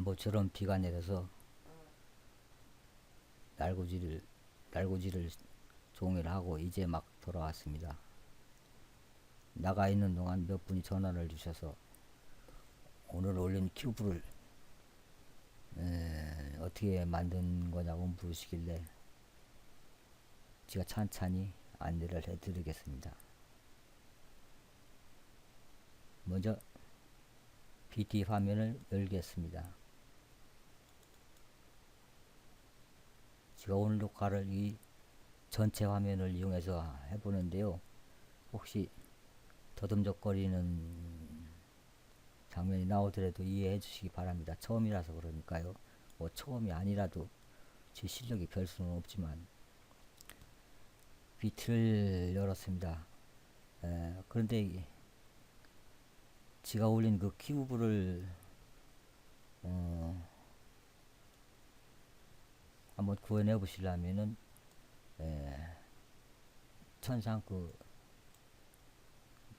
모처럼 비가 내려서 날고지를 종일 하고 이제 막 돌아왔습니다. 나가 있는 동안 몇 분이 전화를 주셔서 오늘 올린 큐브를 어떻게 만든 거냐고 물으시길래 제가 찬찬히 안내를 해드리겠습니다. 먼저 PT 화면을 열겠습니다. 제가 오늘 녹화를 이 전체 화면을 이용해서 해보는데요. 혹시 더듬적거리는 장면이 나오더라도 이해해 주시기 바랍니다. 처음이라서 그러니까요. 뭐 처음이 아니라도 제 실력이 별 수는 없지만 비트를 열었습니다. 그런데 제가 올린 그 큐브를 한번 구현해 보시려면은 천상 그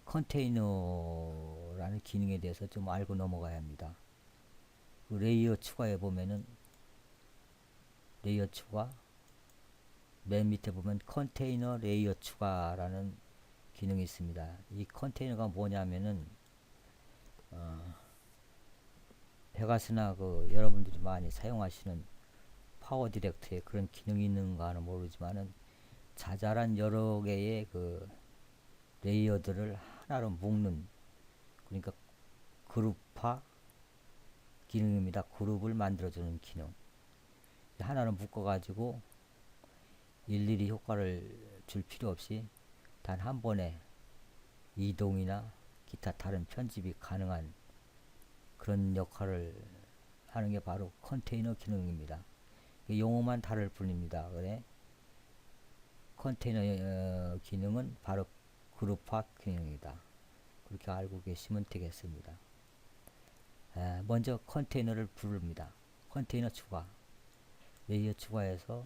컨테이너라는 기능에 대해서 좀 알고 넘어가야 합니다. 그 레이어 추가해 보면은 레이어 추가 맨 밑에 보면 컨테이너 레이어 추가라는 기능이 있습니다. 이 컨테이너가 뭐냐면은 페가스나 그 여러분들이 많이 사용하시는 파워 디렉터에 그런 기능이 있는가는 모르지만은 자잘한 여러 개의 그 레이어들을 하나로 묶는, 그러니까 그룹화 기능입니다. 그룹을 만들어주는 기능. 하나로 묶어가지고 일일이 효과를 줄 필요 없이 단 한 번에 이동이나 기타 다른 편집이 가능한 그런 역할을 하는 게 바로 컨테이너 기능입니다. 용어만 다를 뿐입니다. 그래? 컨테이너 기능은 바로 그룹화 기능이다. 그렇게 알고 계시면 되겠습니다. 먼저 컨테이너를 부릅니다. 컨테이너 추가, 레이어 추가해서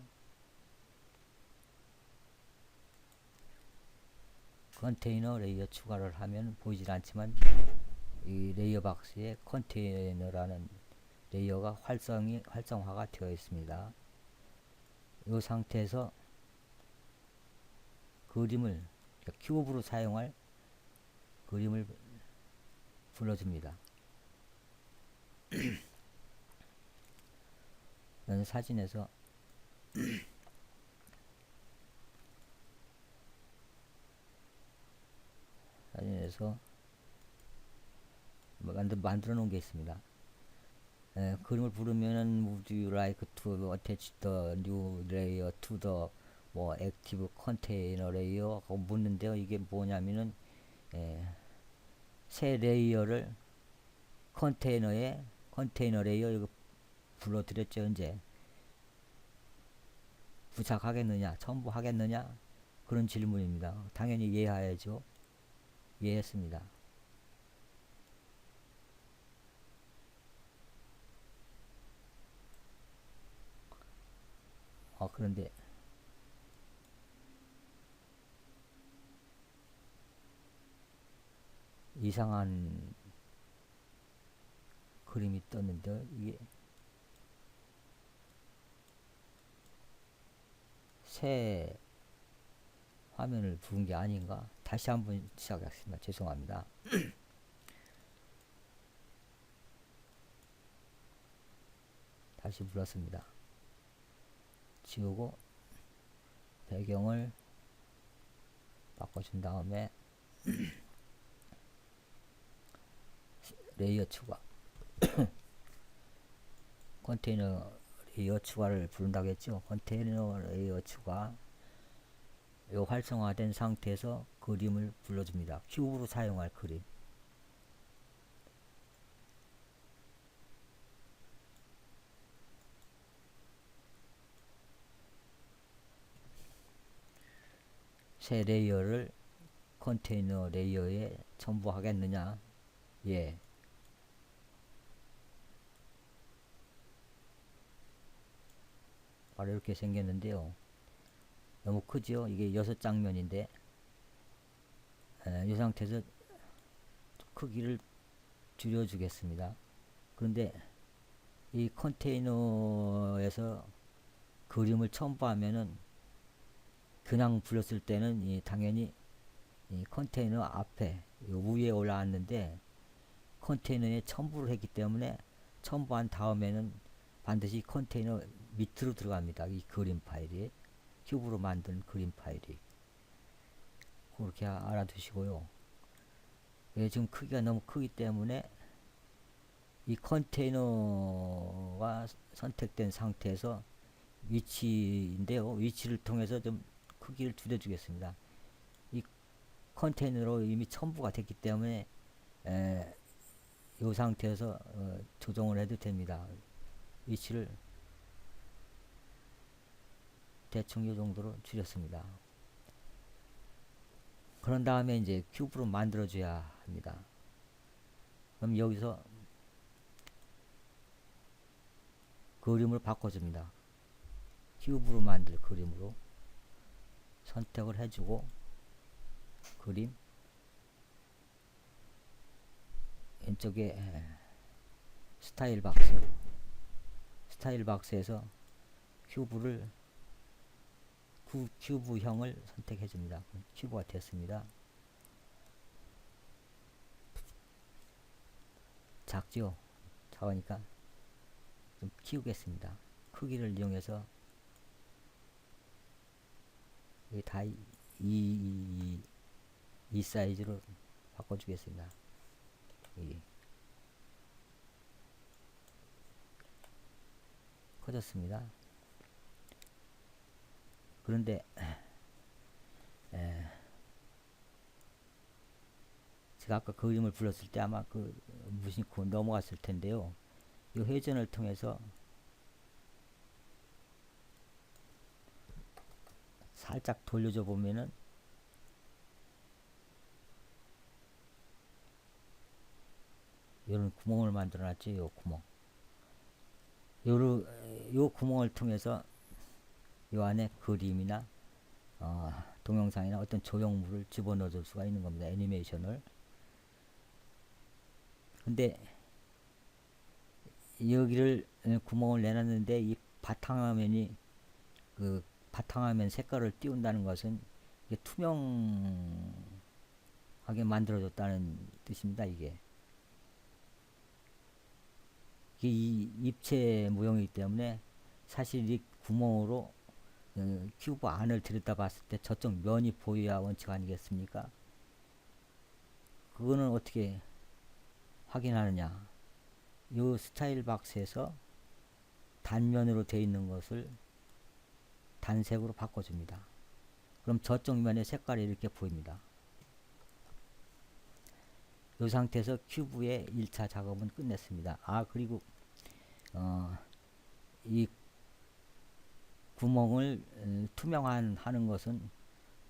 컨테이너 레이어 추가를 하면 보이질 않지만 이 레이어 박스에 컨테이너라는 레이어가 활성화가 되어 있습니다. 이 상태에서 그림을, 큐브로 사용할 그림을 불러줍니다. 이런 사진에서 만들어 놓은 게 있습니다. 그림을 부르면은 Would you like to attach the new layer to the 뭐 active container layer 하고 묻는데요. 이게 뭐냐면은 새 레이어를 컨테이너 레이어 이거 불러드렸죠. 이제 부착하겠느냐, 첨부하겠느냐, 그런 질문입니다. 당연히 이해해야죠. 이해했습니다. 그런데 이상한 그림이 떴는데 이게 새 화면을 부은 게 아닌가? 다시 한번 시작하겠습니다. 죄송합니다. 다시 불렀습니다. 지우고 배경을 바꿔준 다음에 레이어 추가 컨테이너 레이어 추가를 부른다고 했죠. 컨테이너 레이어 추가, 요 활성화된 상태에서 그림을 불러줍니다. 큐브로 사용할 그림. 새 레이어를 컨테이너 레이어에 첨부하겠느냐? 예. 바로 이렇게 생겼는데요. 너무 크죠? 이게 6장면인데 이 상태에서 크기를 줄여주겠습니다. 그런데 이 컨테이너에서 그림을 첨부하면은 그냥 불렀을 때는 당연히 이 컨테이너 앞에 위에 올라왔는데 컨테이너에 첨부를 했기 때문에 첨부한 다음에는 반드시 컨테이너 밑으로 들어갑니다. 이 그림 파일이 큐브로 만든 그림 파일이 그렇게 알아두시고요. 지금 크기가 너무 크기 때문에 이 컨테이너가 선택된 상태에서 위치인데요. 위치를 통해서 좀 크기를 줄여주겠습니다. 이 컨테이너로 이미 첨부가 됐기 때문에 이 상태에서 조정을 해도 됩니다. 위치를 대충 이 정도로 줄였습니다. 그런 다음에 이제 큐브로 만들어 줘야 합니다. 그럼 여기서 그림을 바꿔줍니다. 큐브로 만들 그림으로 선택을 해주고 그림 왼쪽에 스타일 박스에서 큐브를 큐브형을 선택해 줍니다. 큐브가 됐습니다. 작죠? 작으니까 좀 키우겠습니다. 크기를 이용해서 이게 다 이 사이즈로 바꿔주겠습니다. 커졌습니다. 그런데 제가 아까 그림을 불렀을 때 아마 그 무심코 넘어갔을 텐데요. 이 회전을 통해서 살짝 돌려줘 보면은 이런 구멍을 만들어 놨죠. 요 구멍. 요 구멍을 통해서 요 안에 그림이나 동영상이나 어떤 조형물을 집어넣어 줄 수가 있는 겁니다. 애니메이션을. 근데 여기를 구멍을 내놨는데 이 바탕화면이 그 바탕화면 색깔을 띄운다는 것은 이게 투명하게 만들어줬다는 뜻입니다. 이게 이 입체 모형이기 때문에 사실 이 구멍으로 큐브 안을 들여다봤을 때 저쪽 면이 보여야 원칙 아니겠습니까? 그거는 어떻게 확인하느냐? 이 스타일 박스에서 단면으로 되어 있는 것을 단색으로 바꿔줍니다. 그럼 저쪽 면의 색깔이 이렇게 보입니다. 이 상태에서 큐브의 1차 작업은 끝냈습니다. 그리고 이 구멍을 투명하는 것은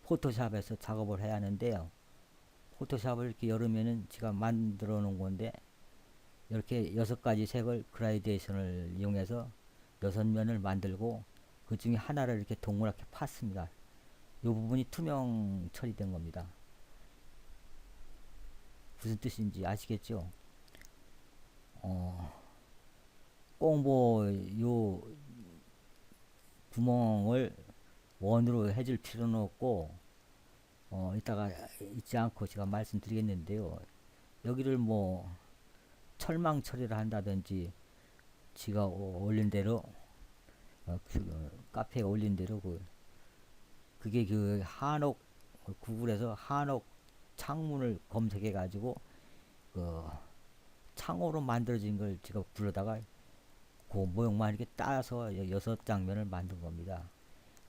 포토샵에서 작업을 해야 하는데요. 포토샵을 이렇게 열으면은 제가 만들어 놓은 건데 이렇게 6가지 색을 그라데이션을 이용해서 6면을 만들고 그 중에 하나를 이렇게 동그랗게 팠습니다. 이 부분이 투명 처리된 겁니다. 무슨 뜻인지 아시겠죠? 꼭 뭐 요 구멍을 원으로 해줄 필요는 없고 이따가 잊지 않고 제가 말씀드리겠는데요. 여기를 뭐 철망 처리를 한다든지 지가 올린 대로 카페에 올린 대로 그게 그 한옥 구글에서 한옥 창문을 검색해 가지고 그 창호로 만들어진 걸 제가 불러다가 그 모형만 이렇게 따서 6장면을 만든 겁니다.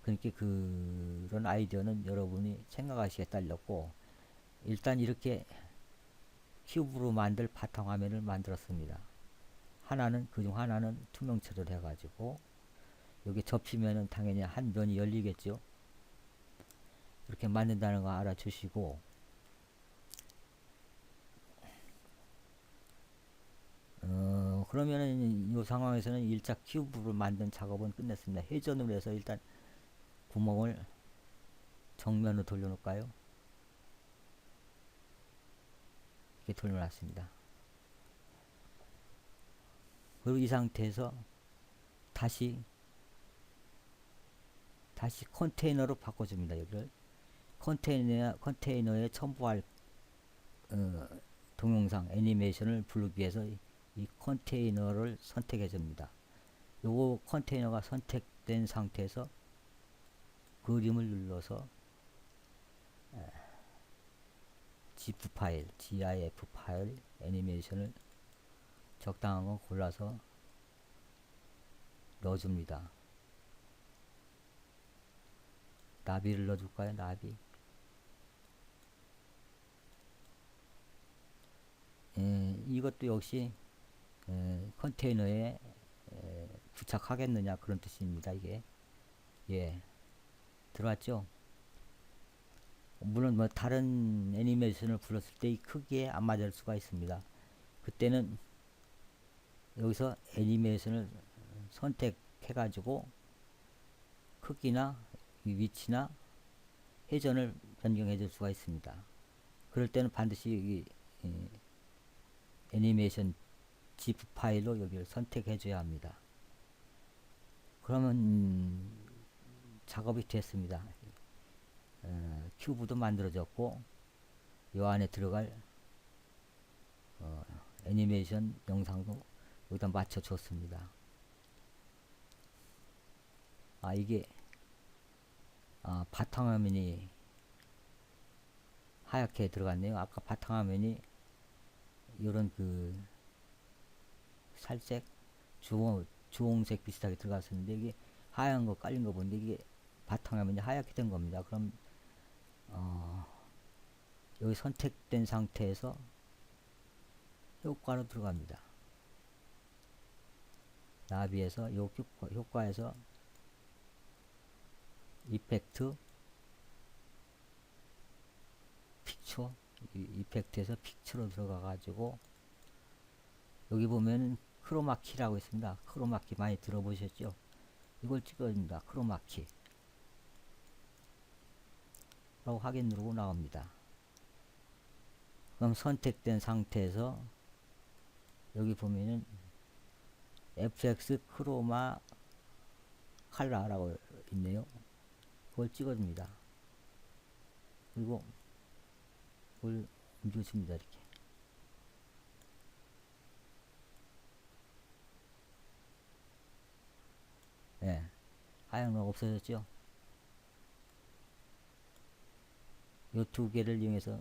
그러니까 그런 아이디어는 여러분이 생각하시기에 딸렸고 일단 이렇게 큐브로 만들 바탕화면을 만들었습니다. 하나는 그중 하나는 투명 처리를 해가지고 여기 접히면은 당연히 한 면이 열리겠죠. 이렇게 만든다는 거 알아주시고 그러면은 이 상황에서는 1차 큐브를 만든 작업은 끝냈습니다. 회전으로 해서 일단 구멍을 정면으로 돌려놓을까요? 이렇게 돌려놨습니다. 그리고 이 상태에서 다시 컨테이너로 바꿔줍니다. 여기를 컨테이너에 첨부할 동영상 애니메이션을 부르기 위해서 이 컨테이너를 선택해 줍니다. 요거 컨테이너가 선택된 상태에서 그림을 눌러서 GIF 파일 애니메이션을 적당한 거 골라서 넣어줍니다. 나비를 넣어줄까요? 나비. 이것도 역시 컨테이너에 부착하겠느냐 그런 뜻입니다. 이게 예 들어왔죠. 물론 뭐 다른 애니메이션을 불렀을 때 이 크기에 안 맞을 수가 있습니다. 그때는 여기서 애니메이션을 선택해 가지고 크기나 위치나 회전을 변경해 줄 수가 있습니다. 그럴 때는 반드시 이 애니메이션 GIF 파일로 여기를 선택해 줘야 합니다. 그러면 작업이 됐습니다. 큐브도 만들어졌고 요 안에 들어갈 애니메이션 영상도 여기다 맞춰 줬습니다. 이게 바탕화면이 하얗게 들어갔네요. 아까 바탕화면이 이런 그 살색 주홍색 비슷하게 들어갔었는데 이게 하얀 거 깔린 거 보는데 이게 바탕화면이 하얗게 된 겁니다. 그럼 여기 선택된 상태에서 효과로 들어갑니다. 나비에서 요 효과에서 이펙트 픽처 이펙트에서 픽처로 들어가 가지고 여기 보면 크로마키라고 있습니다. 크로마키 많이 들어보셨죠? 이걸 찍어줍니다. 크로마키 라고 확인 누르고 나옵니다. 그럼 선택된 상태에서 여기 보면은 FX 크로마 칼라라고 있네요. 그걸 찍어줍니다. 그리고 그걸 옮겨줍니다. 이렇게. 예. 하얀 거 없어졌죠? 요 두 개를 이용해서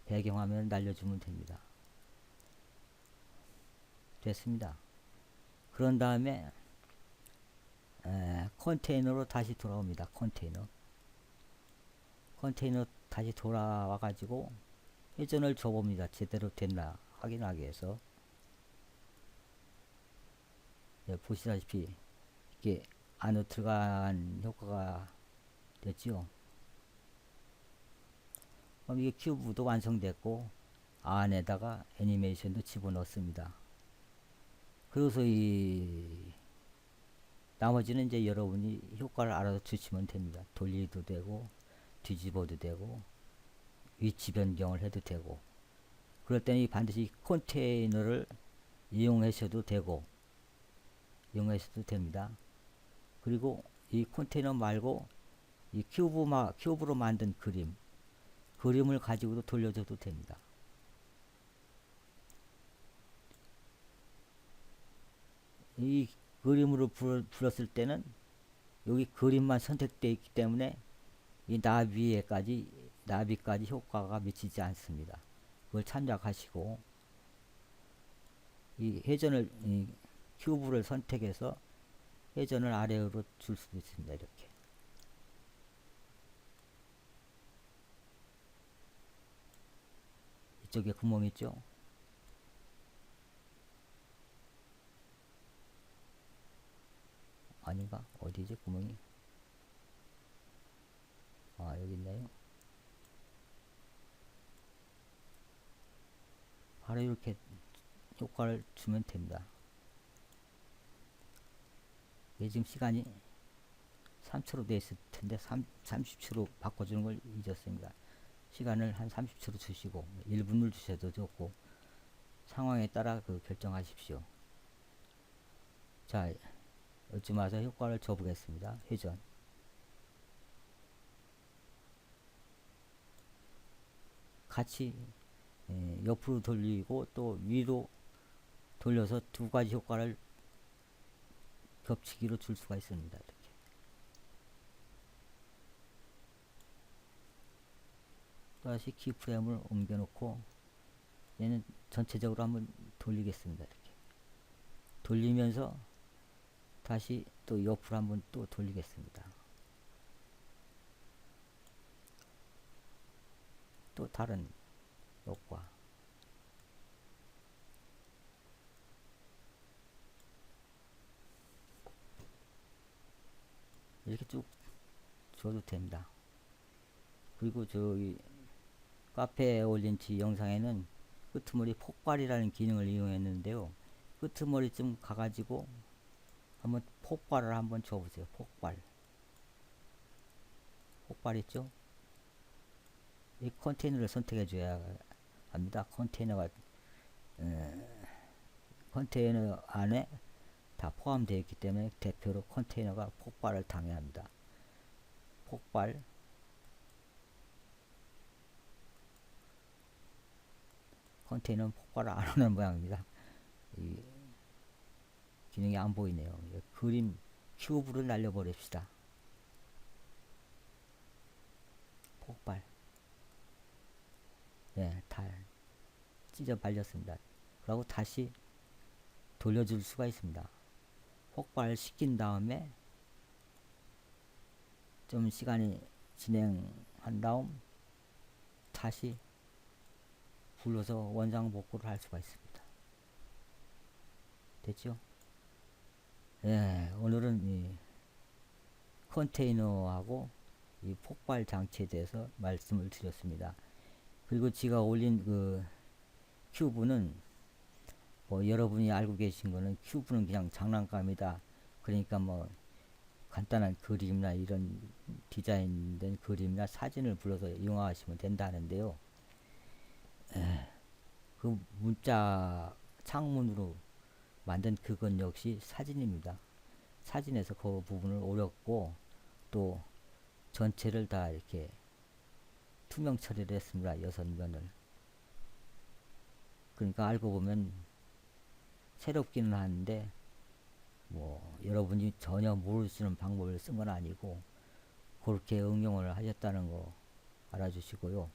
배경화면을 날려주면 됩니다. 됐습니다. 그런 다음에 컨테이너로 다시 돌아옵니다. 컨테이너 다시 돌아와 가지고 회전을 줘봅니다. 제대로 됐나 확인하기 위해서. 예, 보시다시피 이게 안으로 들어간 효과가 됐죠. 그럼 이게 큐브도 완성됐고 안에다가 애니메이션도 집어넣습니다. 그래서 이 나머지는 이제 여러분이 효과를 알아서 주시면 됩니다. 돌리도 되고 뒤집어도 되고 위치 변경을 해도 되고 그럴 때는 반드시 컨테이너를 이용하셔도 됩니다. 그리고 이 컨테이너 말고 이 큐브로 만든 그림을 가지고도 돌려줘도 됩니다. 이 그림으로 불었을 때는 여기 그림만 선택되어 있기 때문에 이 나비까지 효과가 미치지 않습니다. 그걸 참작하시고 이 회전을 이 큐브를 선택해서 회전을 아래로 줄 수도 있습니다. 이렇게. 이쪽에 구멍 있죠? 아닌가? 어디지 구멍이? 여기 있네요. 바로 이렇게 효과를 주면 됩니다. 이게 지금 시간이 3초로 되어 있을 텐데 30초로 바꿔주는 걸 잊었습니다. 시간을 한 30초로 주시고 1분을 주셔도 좋고 상황에 따라 결정하십시오. 자, 이쯤 와서 효과를 줘보겠습니다. 회전. 같이 옆으로 돌리고 또 위로 돌려서 두 가지 효과를 겹치기로 줄 수가 있습니다. 이렇게. 또다시 키프레임을 옮겨 놓고 얘는 전체적으로 한번 돌리겠습니다. 이렇게 돌리면서 다시 또 옆으로 한번 또 돌리겠습니다. 또 다른 효과. 이렇게 쭉 줘도 됩니다. 그리고 저기 카페에 올린 지 영상에는 끄트머리 폭발이라는 기능을 이용했는데요. 끄트머리 좀 가가지고 한번 폭발을 한번 줘보세요. 폭발. 폭발 있죠? 이 컨테이너를 선택해 줘야 합니다. 컨테이너 안에 다 포함되어 있기 때문에 대표로 컨테이너가 폭발을 당해야 합니다. 폭발. 컨테이너는 폭발을 안 하는 모양입니다. 이 기능이 안 보이네요. 그림 큐브를 날려버립시다. 폭발. 네, 달 찢어 발렸습니다. 그리고 다시 돌려줄 수가 있습니다. 폭발 시킨 다음에 좀 시간이 진행한 다음 다시 불러서 원상 복구를 할 수가 있습니다. 됐죠? 예, 오늘은 이 컨테이너하고 이 폭발 장치에 대해서 말씀을 드렸습니다. 그리고 제가 올린 그 큐브는 뭐 여러분이 알고 계신 거는 큐브는 그냥 장난감이다. 그러니까 뭐 간단한 그림이나 이런 디자인된 그림이나 사진을 불러서 이용하시면 된다는데요. 그 문자 창문으로 만든 그건 역시 사진입니다. 사진에서 그 부분을 오렸고 또 전체를 다 이렇게 투명 처리를 했습니다. 6면을. 그러니까 알고 보면 새롭기는 한데 뭐 여러분이 전혀 모르시는 방법을 쓴 건 아니고 그렇게 응용을 하셨다는 거 알아주시고요.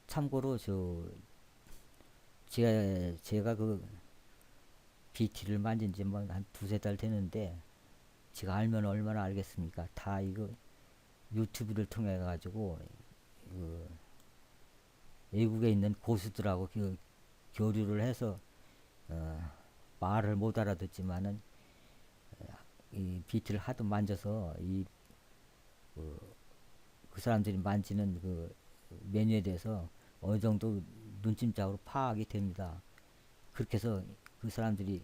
참고로 제가 그 BT를 만진 지 뭐 한 두세 달 되는데 제가 알면 얼마나 알겠습니까? 다 이거 유튜브를 통해 가지고 그 외국에 있는 고수들하고 교류를 해서 말을 못 알아듣지만은 이 BT를 하도 만져서 그 사람들이 만지는 그 메뉴에 대해서 어느 정도 눈짐작으로 파악이 됩니다. 그렇게 해서 그 사람들이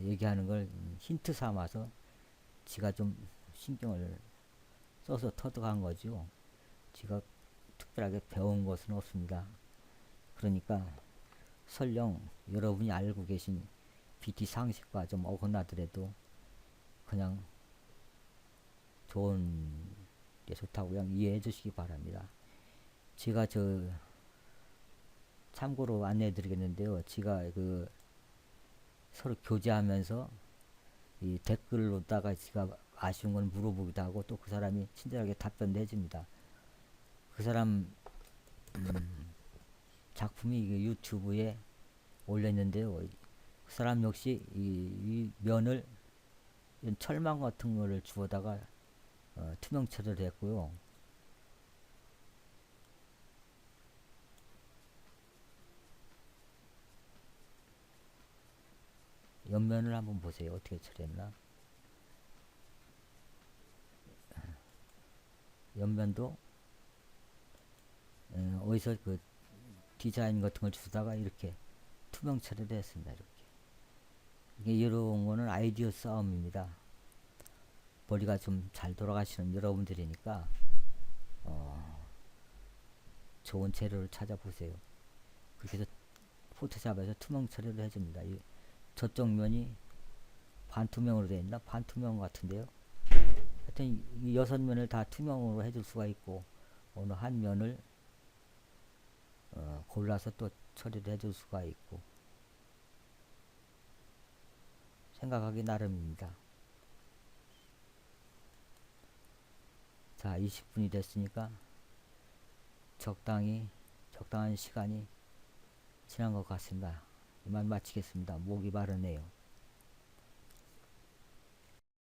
얘기하는 걸 힌트 삼아서 지가 좀 신경을 써서 터득한 거죠. 지가 특별하게 배운 것은 없습니다. 그러니까 설령 여러분이 알고 계신 BT 상식과 좀 어긋나더라도 그냥 좋은 게 좋다고 그냥 이해해 주시기 바랍니다. 제가 참고로 안내해 드리겠는데요. 제가 서로 교제하면서 이 댓글로다가 제가 아쉬운 건 물어보기도 하고 또 그 사람이 친절하게 답변도 해줍니다. 그 사람 작품이 유튜브에 올렸는데요. 그 사람 역시 이 면을 철망 같은 거를 주워다가 투명 처리를 했고요. 옆면을 한번 보세요. 어떻게 처리했나? 옆면도 어디서 그 디자인 같은 걸 주다가 이렇게 투명 처리를 했습니다. 이렇게. 이게 이런 거는 아이디어 싸움입니다. 머리가 좀 잘 돌아가시는 여러분들이니까 좋은 재료를 찾아보세요. 그렇게 해서 포토샵에서 투명 처리를 해줍니다. 저쪽 면이 반투명으로 되어 있나? 반투명 같은데요. 하여튼 이 6면을 다 투명으로 해줄 수가 있고, 어느 한 면을 골라서 또 처리를 해줄 수가 있고, 생각하기 나름입니다. 자, 20분이 됐으니까 적당한 시간이 지난 것 같습니다. 이만 마치겠습니다. 목이 마르네요.